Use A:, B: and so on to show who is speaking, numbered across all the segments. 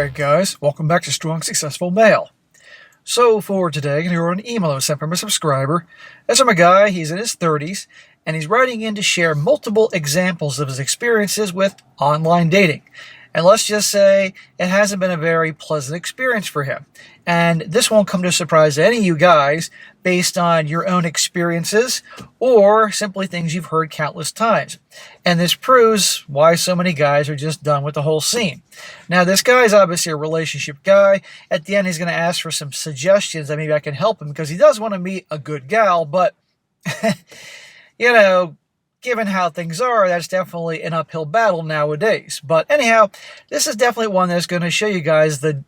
A: Alright guys, welcome back to Strong Successful Male. So for today, here on an email I was sent from a subscriber. That's from a guy, he's in his 30s, and he's writing in to share multiple examples of his experiences with online dating. And let's just say it hasn't been a very pleasant experience for him. And this won't come to a surprise to any of you guys based on your own experiences or simply things you've heard countless times. And this proves why so many guys are just done with the whole scene. Now, this guy's obviously a relationship guy. At the end, he's going to ask for some suggestions that maybe I can help him because he does want to meet a good gal, but, you know, given how things are, that's definitely an uphill battle nowadays. But anyhow, this is definitely one that's going to show you guys the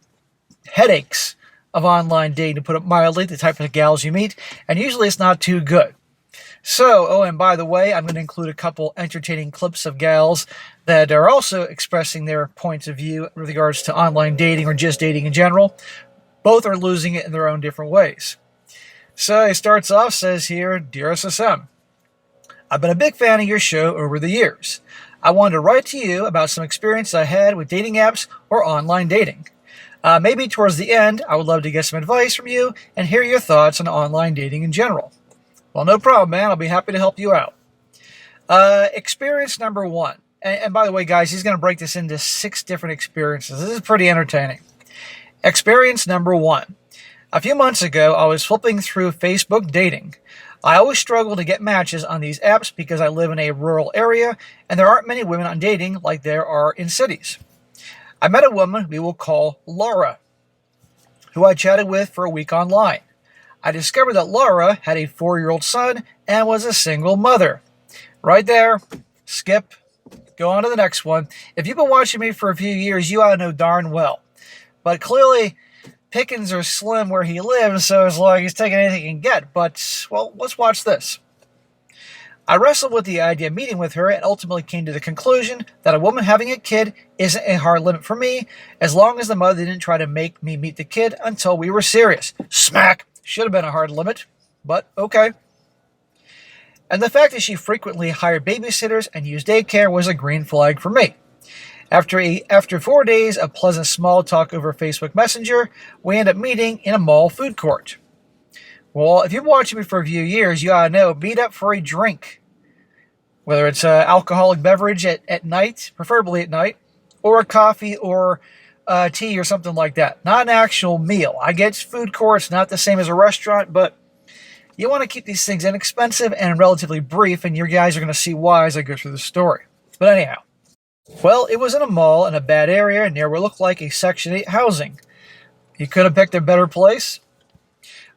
A: headaches of online dating, to put it mildly, the type of gals you meet, and usually it's not too good. So, and by the way, I'm going to include a couple entertaining clips of gals that are also expressing their points of view with regards to online dating or just dating in general. Both are losing it in their own different ways. So he starts off, says here, "Dear SSM, I've been a big fan of your show over the years. I wanted to write to you about some experience I had with dating apps or online dating. Maybe towards the end, I would love to get some advice from you and hear your thoughts on online dating in general." Well, no problem, man. I'll be happy to help you out. Experience number one. And by the way, guys, he's going to break this into 6 different experiences. This is pretty entertaining. Experience number one. A few months ago, I was flipping through Facebook dating. I always struggle to get matches on these apps because I live in a rural area and there aren't many women on dating like there are in cities. I met a woman we will call Laura, who I chatted with for a week online. I discovered that Laura had a 4-year-old son and was a single mother. Right there. Skip. Go on to the next one. If you've been watching me for a few years, you ought to know darn well. But clearly, pickings are slim where he lives, so it's like he's taking anything he can get. But, well, let's watch this. I wrestled with the idea of meeting with her and ultimately came to the conclusion that a woman having a kid isn't a hard limit for me, as long as the mother didn't try to make me meet the kid until we were serious. Smack! Should have been a hard limit, but okay. And the fact that she frequently hired babysitters and used daycare was a green flag for me. After 4 days of pleasant small talk over Facebook Messenger, we ended up meeting in a mall food court. Well, if you've been watching me for a few years, you ought to know, meet up for a drink. Whether it's an alcoholic beverage at night, preferably at night, or a coffee or tea or something like that. Not an actual meal. I get food courts, not the same as a restaurant, but you want to keep these things inexpensive and relatively brief, and your guys are going to see why as I go through the story. But anyhow. Well, it was in a mall in a bad area near what looked like a Section 8 housing. You could have picked a better place.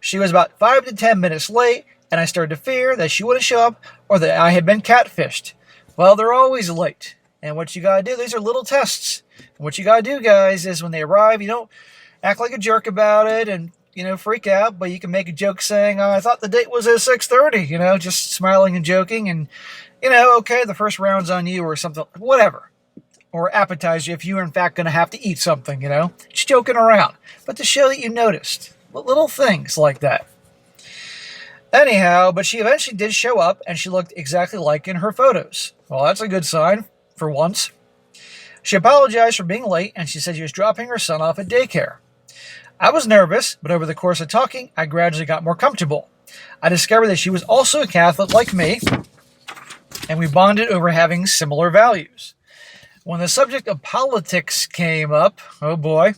A: She was about 5 to 10 minutes late, and I started to fear that she wouldn't show up or that I had been catfished. Well, they're always late. And what you gotta do, these are little tests. And what you gotta do, guys, is when they arrive, you don't act like a jerk about it and, freak out, but you can make a joke saying, I thought the date was at 6:30, just smiling and joking and, okay, the first round's on you or something, whatever. Or appetize you if you were in fact going to have to eat something, just joking around. But to show that you noticed. Little things like that. Anyhow, but she eventually did show up and she looked exactly like in her photos. Well, that's a good sign, for once. She apologized for being late and she said she was dropping her son off at daycare. I was nervous, but over the course of talking, I gradually got more comfortable. I discovered that she was also a Catholic like me, and we bonded over having similar values. When the subject of politics came up, oh boy,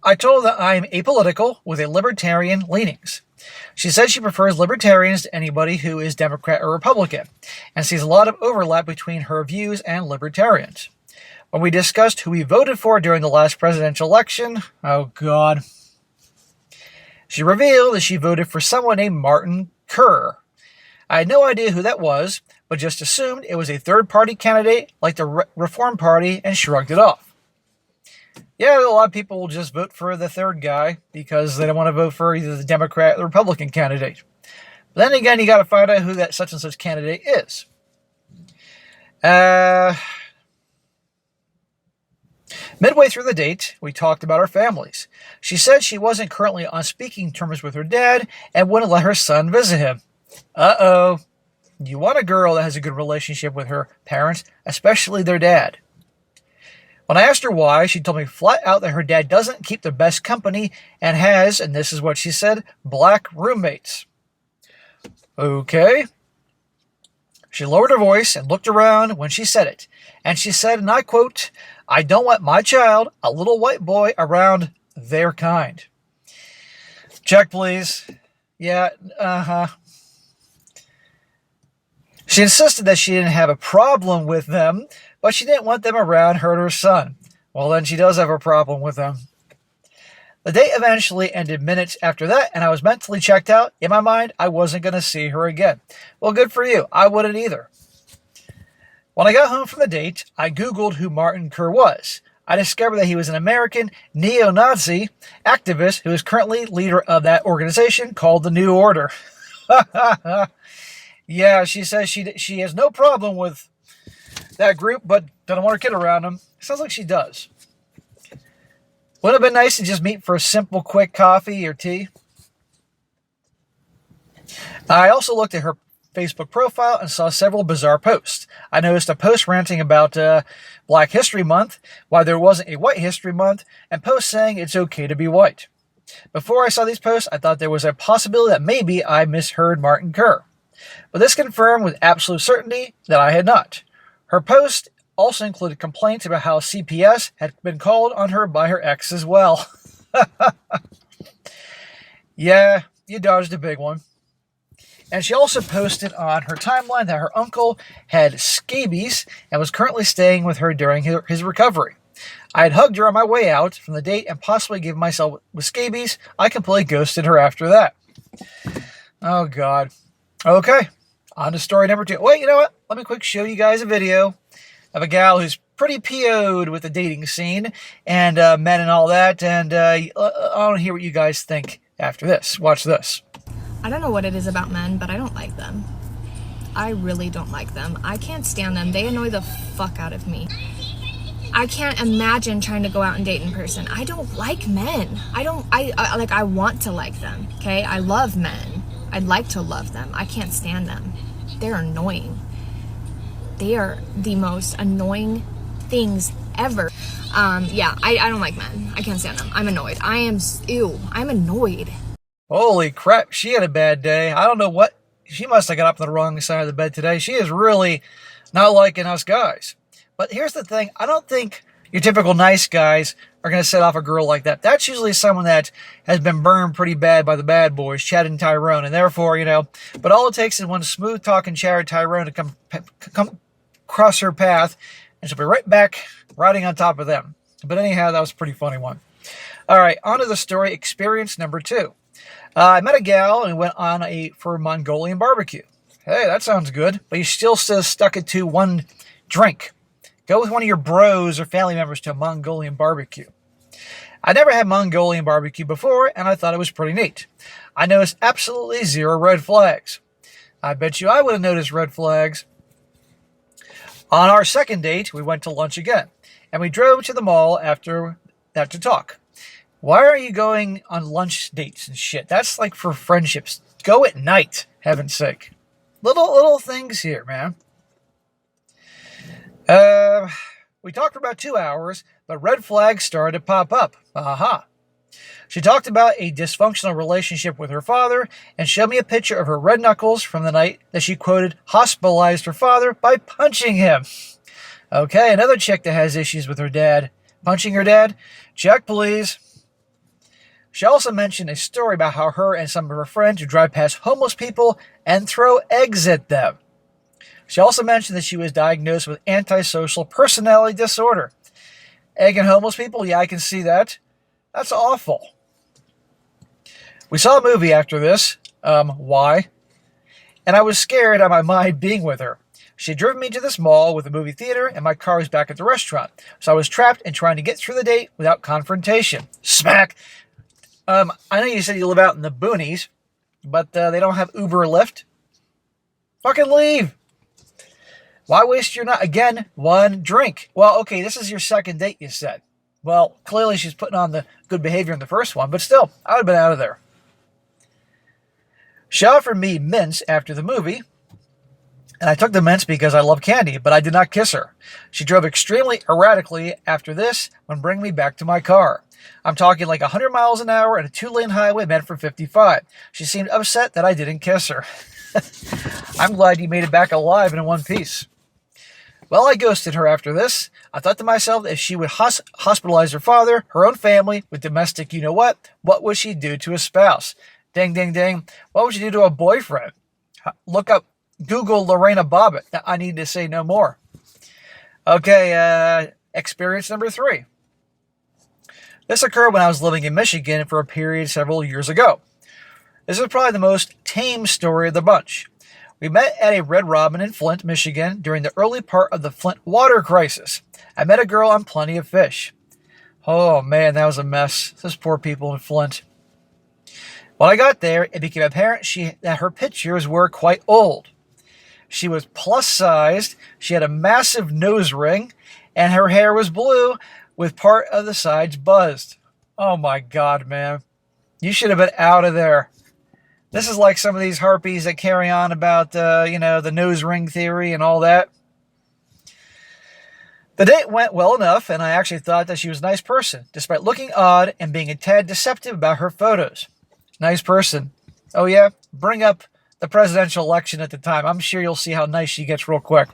A: I told her that I am apolitical with a libertarian leanings. She said she prefers libertarians to anybody who is Democrat or Republican, and sees a lot of overlap between her views and libertarians. When we discussed who we voted for during the last presidential election, oh God, she revealed that she voted for someone named Martin Kerr. I had no idea who that was, but just assumed it was a third-party candidate like the Reform Party and shrugged it off. Yeah, a lot of people will just vote for the third guy because they don't want to vote for either the Democrat or the Republican candidate. But then again, you got to find out who that such and such candidate is. Midway through the date, we talked about our families. She said she wasn't currently on speaking terms with her dad and wouldn't let her son visit him. Uh-oh. You want a girl that has a good relationship with her parents, especially their dad. When I asked her why, she told me flat out that her dad doesn't keep the best company and has, and this is what she said, black roommates. Okay. She lowered her voice and looked around when she said it. And she said, and I quote, "I don't want my child, a little white boy, around their kind." Check, please. Yeah, She insisted that she didn't have a problem with them, but she didn't want them around her and her son. Well, then she does have a problem with them. The date eventually ended minutes after that, and I was mentally checked out. In my mind, I wasn't going to see her again. Well, good for you. I wouldn't either. When I got home from the date, I Googled who Martin Kerr was. I discovered that he was an American neo-Nazi activist who is currently leader of that organization called the New Order. Yeah, she says she has no problem with that group, but doesn't want her kid around them. Sounds like she does. Wouldn't it have been nice to just meet for a simple, quick coffee or tea? I also looked at her Facebook profile and saw several bizarre posts. I noticed a post ranting about Black History Month, why there wasn't a White History Month, and posts saying it's okay to be white. Before I saw these posts, I thought there was a possibility that maybe I misheard Martin Kerr. But this confirmed with absolute certainty that I had not. Her post also included complaints about how CPS had been called on her by her ex as well. Yeah, you dodged a big one. And she also posted on her timeline that her uncle had scabies and was currently staying with her during his recovery. I had hugged her on my way out from the date and possibly given myself with scabies. I completely ghosted her after that. Oh, God. Okay, on to story number 2. Wait, you know what? Let me quick show you guys a video of a gal who's pretty PO'd with the dating scene and men and all that. And I want to hear what you guys think after this. Watch this.
B: I don't know what it is about men, but I don't like them. I really don't like them. I can't stand them. They annoy the fuck out of me. I can't imagine trying to go out and date in person. I don't like men. I want to like them, okay? I love men. I'd like to love them. I can't stand them. They're annoying. They are the most annoying things ever. Yeah, I don't like men. I can't stand them. I'm annoyed. I'm annoyed.
A: Holy crap, she had a bad day. I don't know what, she must have got up on the wrong side of the bed today. She is really not liking us guys. But here's the thing, I don't think your typical nice guys are going to set off a girl like that. That's usually someone that has been burned pretty bad by the bad boys, Chad and Tyrone, and therefore, but all it takes is one smooth-talking Chad or Tyrone to come cross her path, and she'll be right back riding on top of them. But anyhow, that was a pretty funny one. All right, on to the story, experience number 2. I met a gal and went on for a Mongolian barbecue. Hey, that sounds good, but you still stuck it to one drink. Go with one of your bros or family members to a Mongolian barbecue. I never had Mongolian barbecue before, and I thought it was pretty neat. I noticed absolutely 0 red flags. I bet you I would have noticed red flags. On our second date, we went to lunch again, and we drove to the mall after that to talk. Why are you going on lunch dates and shit? That's like for friendships. Go at night, heaven's sake. Little things here, man. We talked for about 2 hours, but red flags started to pop up. Aha. She talked about a dysfunctional relationship with her father and showed me a picture of her red knuckles from the night that she, quoted, hospitalized her father by punching him. Okay, another chick that has issues with her dad. Punching her dad? Check, please. She also mentioned a story about how her and some of her friends would drive past homeless people and throw eggs at them. She also mentioned that she was diagnosed with antisocial personality disorder. Egging homeless people? Yeah, I can see that. That's awful. We saw a movie after this. Why? And I was scared out of my mind being with her. She had driven me to this mall with a movie theater, and my car was back at the restaurant. So I was trapped and trying to get through the date without confrontation. Smack! I know you said you live out in the boonies, but they don't have Uber or Lyft. Fucking leave! Why waste your night? Again, one drink. Well, okay, this is your second date, you said. Well, clearly she's putting on the good behavior in the first one, but still, I would have been out of there. She offered me mints after the movie, And I took the mints because I love candy, but I did not kiss her. She drove extremely erratically after this when bringing me back to my car. I'm talking like 100 miles an hour and a 2-lane highway meant for 55. She seemed upset that I didn't kiss her. I'm glad you made it back alive and in one piece. Well, I ghosted her after this. I thought to myself, if she would hospitalize her father, her own family, with domestic you-know-what would she do to a spouse? Ding, ding, ding. What would she do to a boyfriend? Look up, Google Lorena Bobbitt. I need to say no more. Okay, experience number 3. This occurred when I was living in Michigan for a period several years ago. This is probably the most tame story of the bunch. We met at a Red Robin in Flint, Michigan during the early part of the Flint water crisis. I met a girl on Plenty of Fish. Oh man, that was a mess. Those poor people in Flint. When I got there, it became apparent that her pictures were quite old. She was plus-sized, she had a massive nose ring, and her hair was blue with part of the sides buzzed. Oh my God, man. You should have been out of there. This is like some of these harpies that carry on about, the nose ring theory and all that. The date went well enough, and I actually thought that she was a nice person, despite looking odd and being a tad deceptive about her photos. Nice person. Oh yeah? Bring up the presidential election at the time. I'm sure you'll see how nice she gets real quick.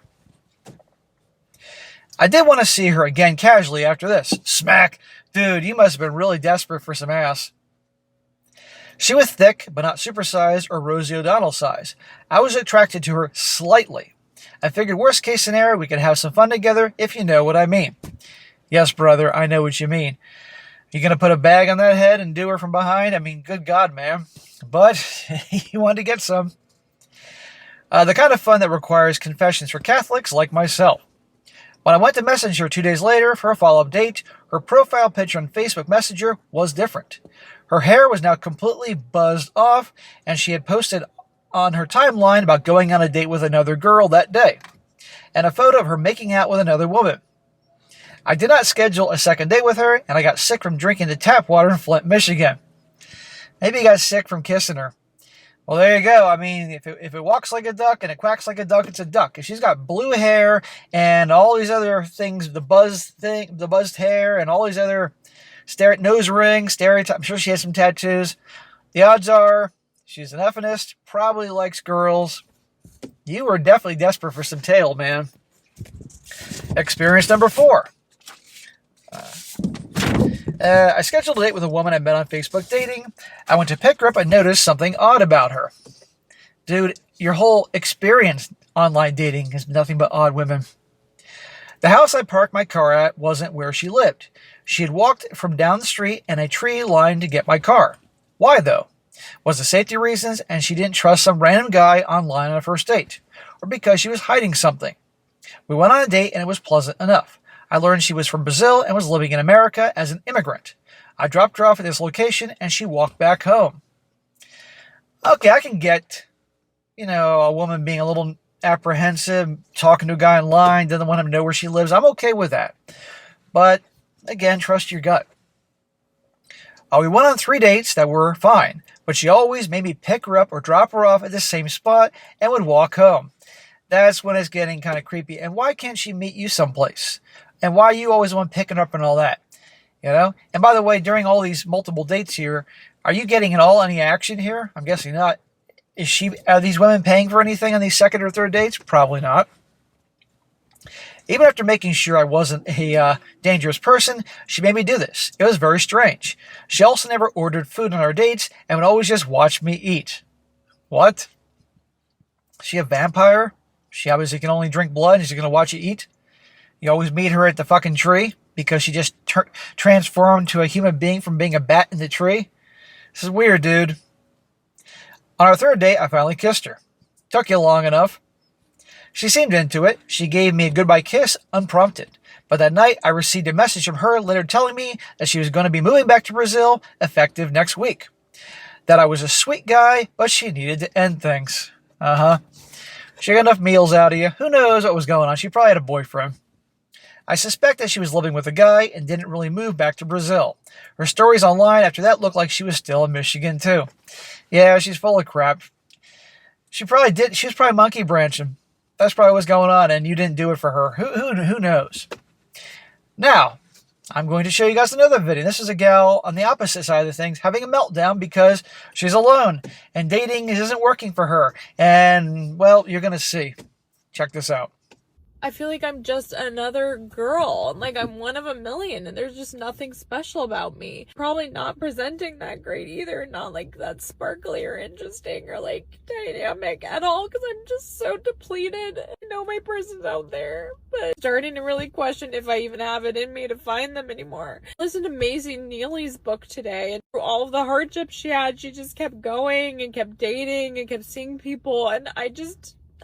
A: I did want to see her again casually after this. Smack. Dude, you must have been really desperate for some ass. She was thick, but not supersized or Rosie O'Donnell size. I was attracted to her slightly. I figured worst case scenario, we could have some fun together, if you know what I mean. Yes, brother, I know what you mean. You gonna put a bag on that head and do her from behind? I mean, good God, man. But you wanted to get some. The kind of fun that requires confessions for Catholics like myself. When I went to message her 2 days later for a follow-up date, her profile picture on Facebook Messenger was different. Her hair was now completely buzzed off, and she had posted on her timeline about going on a date with another girl that day, and a photo of her making out with another woman. I did not schedule a second date with her, and I got sick from drinking the tap water in Flint, Michigan. Maybe you got sick from kissing her. Well, there you go. I mean, if it walks like a duck and it quacks like a duck, it's a duck. If she's got blue hair and all these other things, the buzzed hair and all these other nose rings, stereotype, I'm sure she has some tattoos. The odds are she's an effeminist, probably likes girls. You were definitely desperate for some tail, man. Experience number 4. I scheduled a date with a woman I met on Facebook dating. I went to pick her up and noticed something odd about her. Dude, your whole experience online dating is nothing but odd women. The house I parked my car at wasn't where she lived. She had walked from down the street and a tree line to get my car. Why, though? Was it safety reasons and she didn't trust some random guy online on a first date? Or because she was hiding something? We went on a date and it was pleasant enough. I learned she was from Brazil and was living in America as an immigrant. I dropped her off at this location and she walked back home. Okay, I can get, a woman being a little apprehensive, talking to a guy online, doesn't want him to know where she lives. I'm okay with that. But, again, trust your gut. We went on 3 dates that were fine, but she always made me pick her up or drop her off at the same spot and would walk home. That's when it's getting kind of creepy. And why can't she meet you someplace? And why you always want picking her up and all that? And by the way, during all these multiple dates here, are you getting at all any action here? I'm guessing not. Are these women paying for anything on these second or third dates? Probably not. Even after making sure I wasn't a dangerous person, she made me do this. It was very strange. She also never ordered food on our dates and would always just watch me eat. What? Is she a vampire? She obviously can only drink blood and she's going to watch you eat? You always meet her at the fucking tree because she just transformed to a human being from being a bat in the tree? This is weird, dude. On our third date, I finally kissed her. Took you long enough. She seemed into it. She gave me a goodbye kiss unprompted. But that night, I received a message from her later telling me that she was going to be moving back to Brazil effective next week. That I was a sweet guy, but she needed to end things. She got enough meals out of you. Who knows what was going on? She probably had a boyfriend. I suspect that she was living with a guy and didn't really move back to Brazil. Her stories online after that looked like she was still in Michigan too. Yeah, she's full of crap. She was probably monkey branching. That's probably what's going on, and you didn't do it for her. Who knows? Now, I'm going to show you guys another video. This is a gal on the opposite side of things having a meltdown because she's alone and dating isn't working for her. And, well, you're going to see. Check this out.
C: I feel like I'm just another girl. Like I'm one of a million and there's just nothing special about me. Probably not presenting that great either. Not like that sparkly or interesting or like dynamic at all because I'm just so depleted. I know my person's out there, but starting to really question if I even have it in me to find them anymore. I listened to Maisie Neely's book today, and through all of the hardships she had, she just kept going and kept dating and kept seeing people, and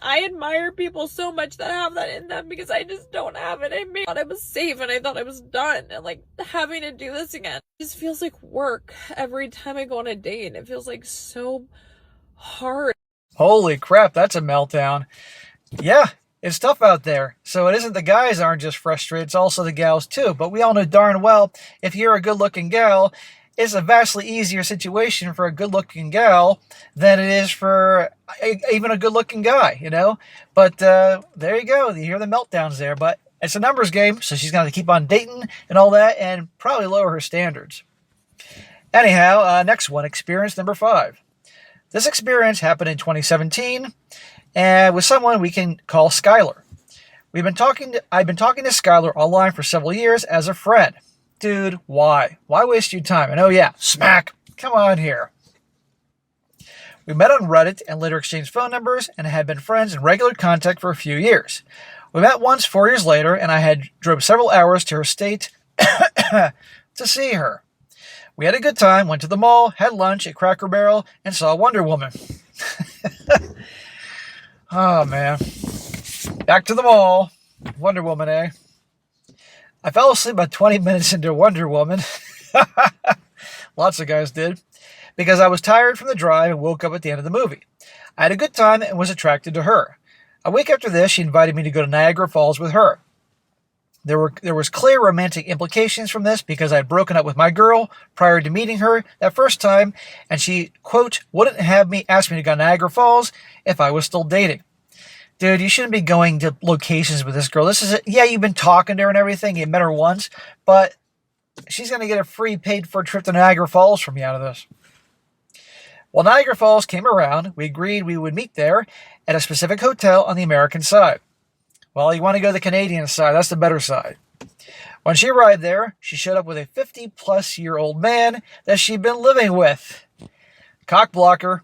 C: I admire people so much that have that in them because I just don't have it in me. I thought I was safe and I thought I was done, and like having to do this again just feels like work every time I go on a date, and it feels like so hard.
A: Holy crap, that's a meltdown. Yeah, it's tough out there. So it isn't the guys aren't just frustrated, it's also the gals too. But we all know darn well, if you're a good-looking gal, it's a vastly easier situation for a good-looking gal than it is for even a good-looking guy, you know? But there you go. You hear the meltdowns there. But it's a numbers game, so she's going to keep on dating and all that and probably lower her standards. Anyhow, next one, experience number 5. This experience happened in 2017 and with someone we can call Skylar. I've been talking to Skylar online for several years as a friend. Dude, why? Why waste your time? And oh yeah, smack. Come on here. We met on Reddit and later exchanged phone numbers and had been friends in regular contact for a few years. We met once 4 years later and I had drove several hours to her state to see her. We had a good time, went to the mall, had lunch at Cracker Barrel, and saw Wonder Woman. Oh man. Back to the mall. Wonder Woman, eh? I fell asleep about 20 minutes into Wonder Woman. Lots of guys did. Because I was tired from the drive and woke up at the end of the movie. I had a good time and was attracted to her. A week after this, she invited me to go to Niagara Falls with her. There was clear romantic implications from this because I had broken up with my girl prior to meeting her that first time, and she, quote, wouldn't have me ask me to go to Niagara Falls if I was still dating. Dude, you shouldn't be going to locations with this girl. This is it. Yeah, you've been talking to her and everything. You met her once, but she's going to get a free paid for trip to Niagara Falls from you out of this. Well, Niagara Falls came around. We agreed we would meet there at a specific hotel on the American side. Well, you want to go to the Canadian side. That's the better side. When she arrived there, she showed up with a 50-plus-year-old man that she'd been living with. Cock blocker.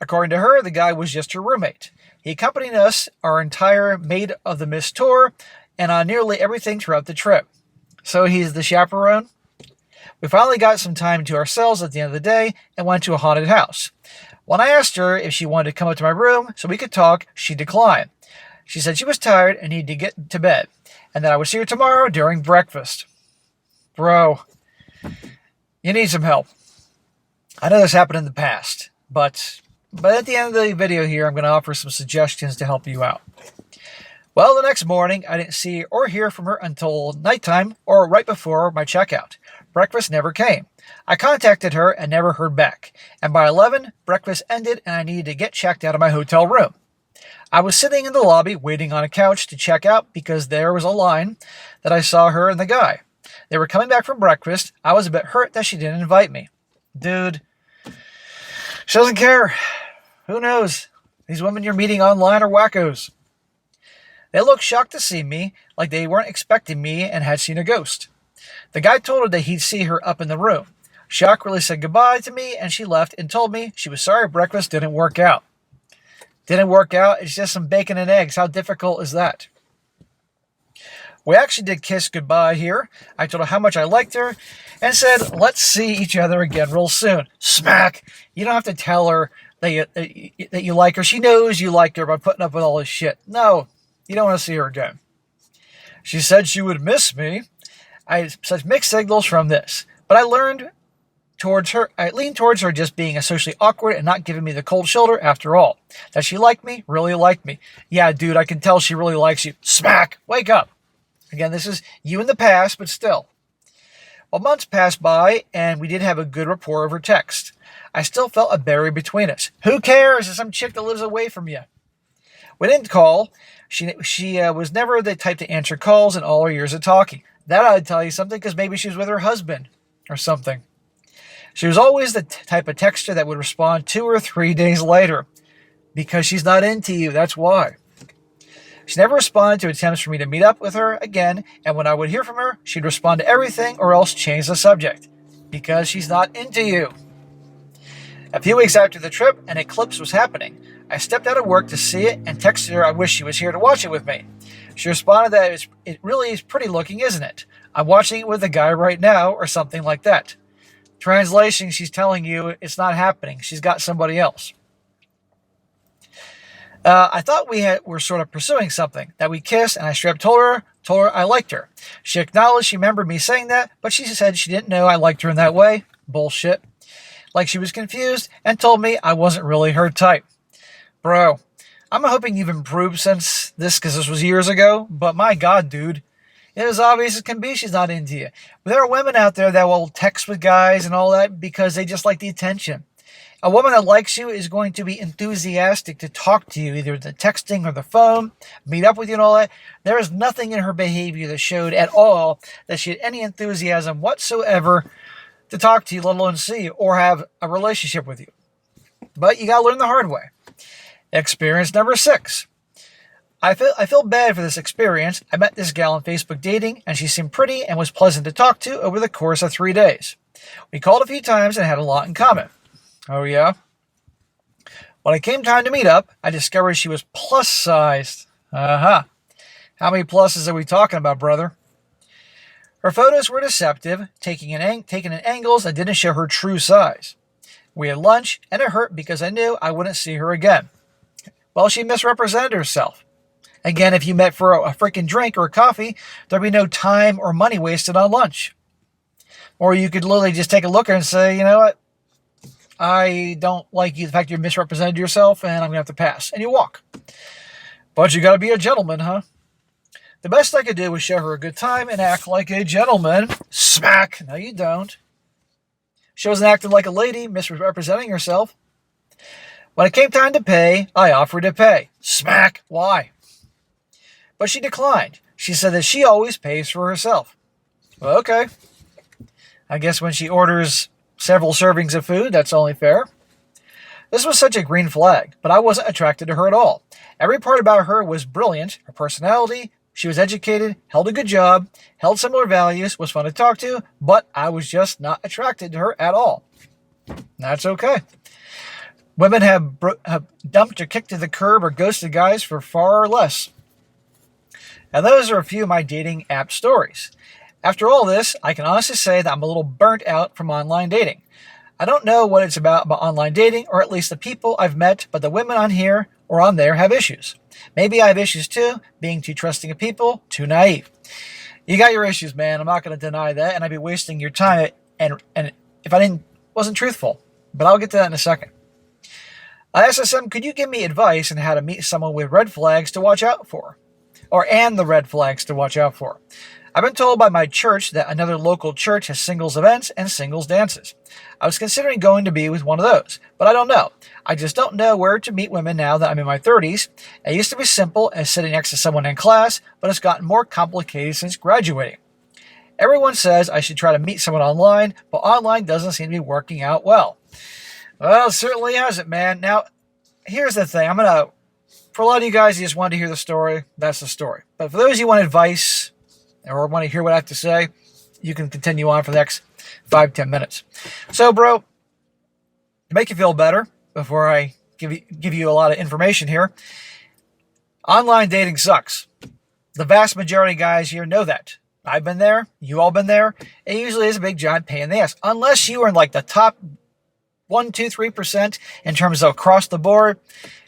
A: According to her, the guy was just her roommate. He accompanied us our entire Maid of the Mist tour and on nearly everything throughout the trip. So he's the chaperone. We finally got some time to ourselves at the end of the day and went to a haunted house. When I asked her if she wanted to come up to my room so we could talk, she declined. She said she was tired and needed to get to bed and that I would see her tomorrow during breakfast. Bro, you need some help. I know this happened in the past, but at the end of the video here, I'm going to offer some suggestions to help you out. Well, the next morning, I didn't see or hear from her until nighttime or right before my checkout. Breakfast never came. I contacted her and never heard back. And by 11, breakfast ended and I needed to get checked out of my hotel room. I was sitting in the lobby waiting on a couch to check out because there was a line that I saw her and the guy. They were coming back from breakfast. I was a bit hurt that she didn't invite me. Dude, she doesn't care. Who knows? These women you're meeting online are wackos. They looked shocked to see me, like they weren't expecting me and had seen a ghost. The guy told her that he'd see her up in the room. She awkwardly said goodbye to me and she left and told me she was sorry breakfast didn't work out. Didn't work out? It's just some bacon and eggs. How difficult is that? We actually did kiss goodbye here. I told her how much I liked her and said, let's see each other again real soon. Smack! You don't have to tell her that you like her. She knows you like her by putting up with all this shit. No, you don't want to see her again. She said she would miss me. I had such mixed signals from this, but I leaned towards her just being socially awkward and not giving me the cold shoulder after all. That she liked me, really liked me. Yeah, dude, I can tell she really likes you. Smack! Wake up! Again, this is you in the past, but still. Well, months passed by, and we did have a good rapport over text. I still felt a barrier between us. Who cares? It's some chick that lives away from you. We didn't call. She was never the type to answer calls in all her years of talking. That I'd tell you something, because maybe she was with her husband or something. She was always the type of texter that would respond 2 or 3 days later, because she's not into you. That's why. She never responded to attempts for me to meet up with her again, and when I would hear from her, she'd respond to everything or else change the subject, because she's not into you. A few weeks after the trip, an eclipse was happening. I stepped out of work to see it and texted her I wish she was here to watch it with me. She responded that it really is pretty looking, isn't it? I'm watching it with a guy right now, or something like that. Translation, she's telling you it's not happening. She's got somebody else. I thought were sort of pursuing something, that we kissed, and I straight up told her I liked her. She acknowledged she remembered me saying that, but she said she didn't know I liked her in that way. Bullshit. Like she was confused and told me I wasn't really her type. Bro, I'm hoping you've improved since this, because this was years ago, but my God, dude. It is obvious as can be she's not into you. But there are women out there that will text with guys and all that because they just like the attention. A woman that likes you is going to be enthusiastic to talk to you, either the texting or the phone, meet up with you and all that. There is nothing in her behavior that showed at all that she had any enthusiasm whatsoever to talk to you, let alone see you, or have a relationship with you. But you got to learn the hard way. Experience number 6. I feel bad for this experience. I met this gal on Facebook dating, and she seemed pretty and was pleasant to talk to over the course of 3 days. We called a few times and had a lot in common. Oh yeah? When it came time to meet up, I discovered she was plus-sized. How many pluses are we talking about, brother? Her photos were deceptive, taken in angles that didn't show her true size. We had lunch, and it hurt because I knew I wouldn't see her again. Well, she misrepresented herself. Again, if you met for a freaking drink or a coffee, there'd be no time or money wasted on lunch. Or you could literally just take a look at her and say, you know what? I don't like you, the fact you misrepresented yourself, and I'm going to have to pass. And you walk. But you got to be a gentleman, huh? The best I could do was show her a good time and act like a gentleman. Smack! No, you don't. She wasn't acting like a lady, misrepresenting herself. When it came time to pay, I offered to pay. Smack! Why? But she declined. She said that she always pays for herself. Well, okay. I guess when she orders several servings of food, that's only fair. This was such a green flag, but I wasn't attracted to her at all. Every part about her was brilliant. Her personality, she was educated, held a good job, held similar values, was fun to talk to, but I was just not attracted to her at all. That's okay. Women have dumped or kicked to the curb or ghosted guys for far less. And those are a few of my dating app stories. After all this, I can honestly say that I'm a little burnt out from online dating. I don't know what it's about online dating, or at least the people I've met, but the women on here or on there have issues. Maybe I have issues too, being too trusting of people, too naive. You got your issues, man. I'm not going to deny that, and I'd be wasting your time and if I wasn't truthful. But I'll get to that in a second. SSM, could you give me advice on how to meet someone with red flags to watch out for? And the red flags to watch out for. I've been told by my church that another local church has singles events and singles dances. I was considering going to be with one of those, but I don't know. I just don't know where to meet women now that I'm in my 30s. It used to be simple as sitting next to someone in class, but it's gotten more complicated since graduating. Everyone says I should try to meet someone online, but online doesn't seem to be working out well. Well, it certainly hasn't, man. Now, here's the thing. For a lot of you guys, you just wanted to hear the story. That's the story. But for those of you who want advice or want to hear what I have to say, you can continue on for the next 5-10 minutes. So, bro, to make you feel better, before I give you a lot of information here, online dating sucks. The vast majority of guys here know that. I've been there. You all been there. It usually is a big giant pain in the ass. Unless you are in like the top 1, 2, 3% in terms of across the board,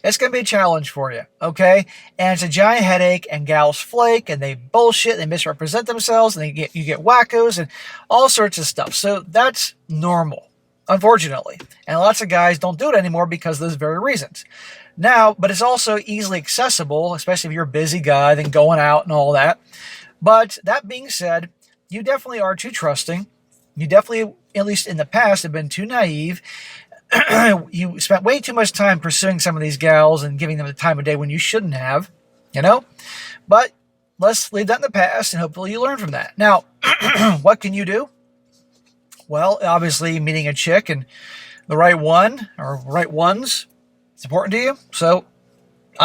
A: it's going to be a challenge for you, okay? And it's a giant headache, and gals flake, and they bullshit, they misrepresent themselves, and you get wackos and all sorts of stuff. So that's normal, unfortunately. And lots of guys don't do it anymore because of those very reasons. Now, but it's also easily accessible, especially if you're a busy guy, then going out and all that. But that being said, you definitely are too trusting. You definitely, at least in the past, have been too naive. you spent way too much time pursuing some of these gals and giving them the time of day when you shouldn't have, you know? But let's leave that in the past, and hopefully you learn from that. Now, what can you do? Well, obviously, meeting a chick and the right one or right ones is important to you. So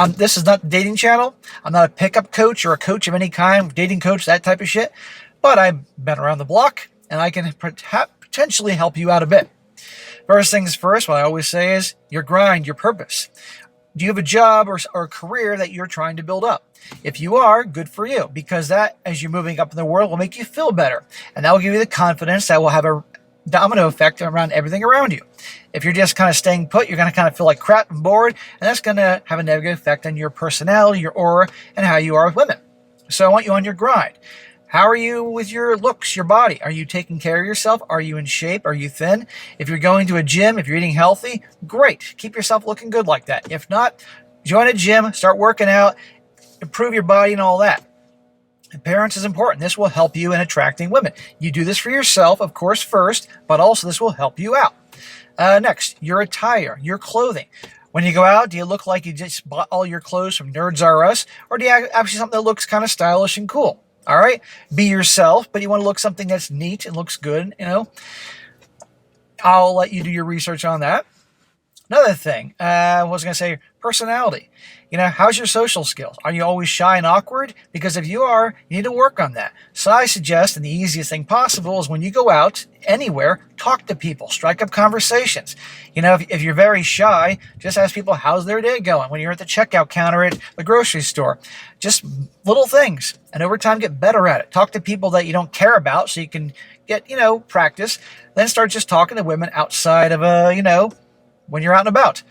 A: this is not the dating channel. I'm not a pickup coach or a coach of any kind, dating coach, that type of shit. But I've been around the block, and I can potentially help you out a bit. First things first, what I always say is your grind, your purpose. Do you have a job or a career that you're trying to build up? If you are, good for you, because that, as you're moving up in the world, will make you feel better. And that will give you the confidence that will have a domino effect around everything around you. If you're just kind of staying put, you're going to kind of feel like crap and bored, and that's going to have a negative effect on your personality, your aura, and how you are with women. So I want you on your grind. How are you with your looks, your body? Are you taking care of yourself? Are you in shape? Are you thin? If you're going to a gym, if you're eating healthy, great. Keep yourself looking good like that. If not, join a gym, start working out, improve your body and all that. Appearance is important. This will help you in attracting women. You do this for yourself, of course, first, but also this will help you out. Next, your attire, your clothing. When you go out, do you look like you just bought all your clothes from Nerds R Us, or do you have actually something that looks kind of stylish and cool? All right, be yourself, but you want to look something that's neat and looks good, you know. I'll let you do your research on that. Another thing, I was going to say personality. You know, how's your social skills? Are you always shy and awkward? Because if you are, you need to work on that. So I suggest, and the easiest thing possible is when you go out anywhere, talk to people, strike up conversations. You know, if you're very shy, just ask people, how's their day going? When you're at the checkout counter at the grocery store, just little things. And over time, get better at it. Talk to people that you don't care about so you can get, you know, practice. Then start just talking to women outside of, you know, when you're out and about.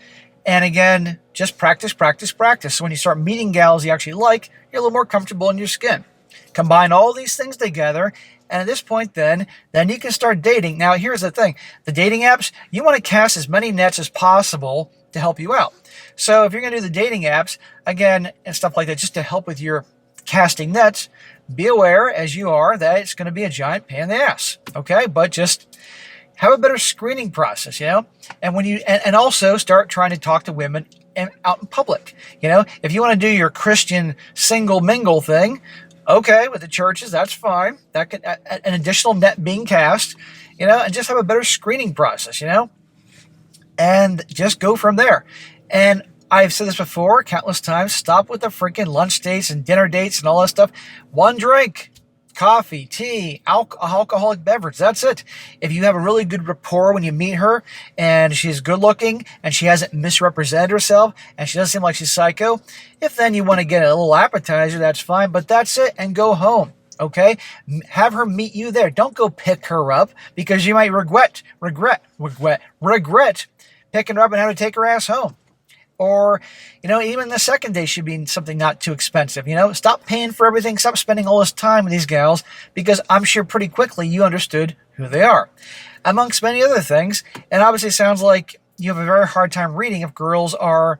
A: And again, just practice, practice, practice. So when you start meeting gals you actually like, you're a little more comfortable in your skin. Combine all these things together, and at this point then you can start dating. Now, here's the thing. The dating apps, you want to cast as many nets as possible to help you out. So if you're going to do the dating apps, again, and stuff like that, just to help with your casting nets, be aware, as you are, that it's going to be a giant pain in the ass. Okay? But just have a better screening process, you know, and when you and also start trying to talk to women out in public. You know, if you want to do your Christian single mingle thing, okay, with the churches, that's fine. That can an additional net being cast, you know, and just have a better screening process, you know, and just go from there. And I've said this before countless times. Stop with the freaking lunch dates and dinner dates and all that stuff. One drink. Coffee, tea, alcoholic beverage. That's it. If you have a really good rapport when you meet her and she's good looking and she hasn't misrepresented herself and she doesn't seem like she's psycho, if then you want to get a little appetizer, that's fine, but that's it, and go home. Okay? Have her meet you there. Don't go pick her up, because you might regret picking her up and having to take her ass home. Or, you know, even the second day should be something not too expensive. You know, stop paying for everything. Stop spending all this time with these gals, because I'm sure pretty quickly you understood who they are, amongst many other things. And obviously it sounds like you have a very hard time reading if girls are,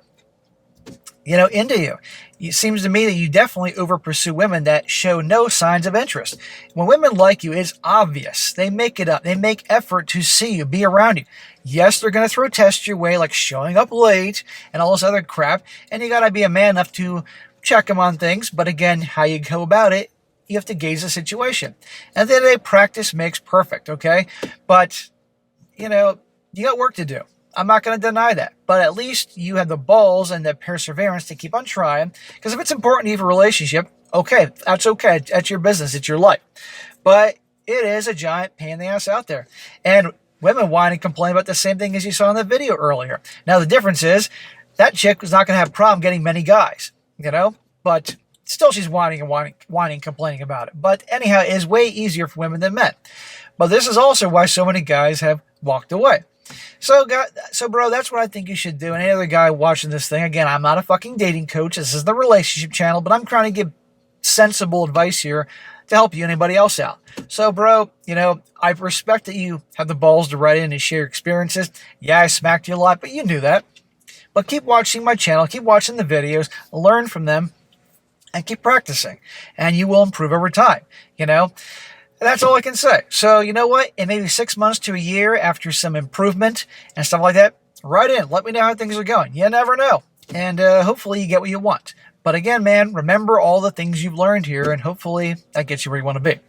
A: you know, into you. It seems to me that you definitely over pursue women that show no signs of interest. When women like you, it's obvious. They make it up. They make effort to see you, be around you. Yes, they're going to throw tests your way, like showing up late and all this other crap. And you got to be a man enough to check them on things. But again, how you go about it, you have to gauge the situation. And at the end of the day, practice makes perfect, okay? But, you know, you got work to do. I'm not going to deny that. But at least you have the balls and the perseverance to keep on trying. Because if it's important to you for a relationship, okay, that's okay. That's your business. It's your life. But it is a giant pain in the ass out there. And women whine and complain about the same thing as you saw in the video earlier. Now, the difference is that chick was not going to have a problem getting many guys, you know? But still she's whining, complaining about it. But anyhow, it is way easier for women than men. But this is also why so many guys have walked away. So bro, that's what I think you should do. And any other guy watching this thing, again, I'm not a fucking dating coach. This is the relationship channel, but I'm trying to give sensible advice here to help you and anybody else out. So, bro, you know, I respect that you have the balls to write in and share your experiences. Yeah, I smacked you a lot, but you knew that. But keep watching my channel, keep watching the videos, learn from them, and keep practicing. And you will improve over time, you know. That's all I can say. So, you know what? In maybe 6 months to a year after some improvement and stuff like that, write in. Let me know how things are going. You never know. And hopefully you get what you want. But again, man, remember all the things you've learned here, and hopefully that gets you where you want to be.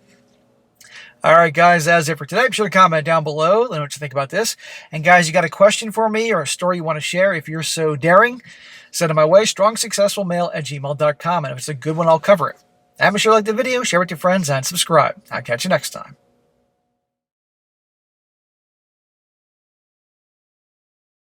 A: All right, guys, that's it for today. Be sure to comment down below. Let me know what you think about this. And guys, you got a question for me or a story you want to share, if you're so daring, send it my way, strongsuccessfulmale@gmail.com. And if it's a good one, I'll cover it. And be sure to like the video, share it with your friends, and subscribe. I'll catch you next time.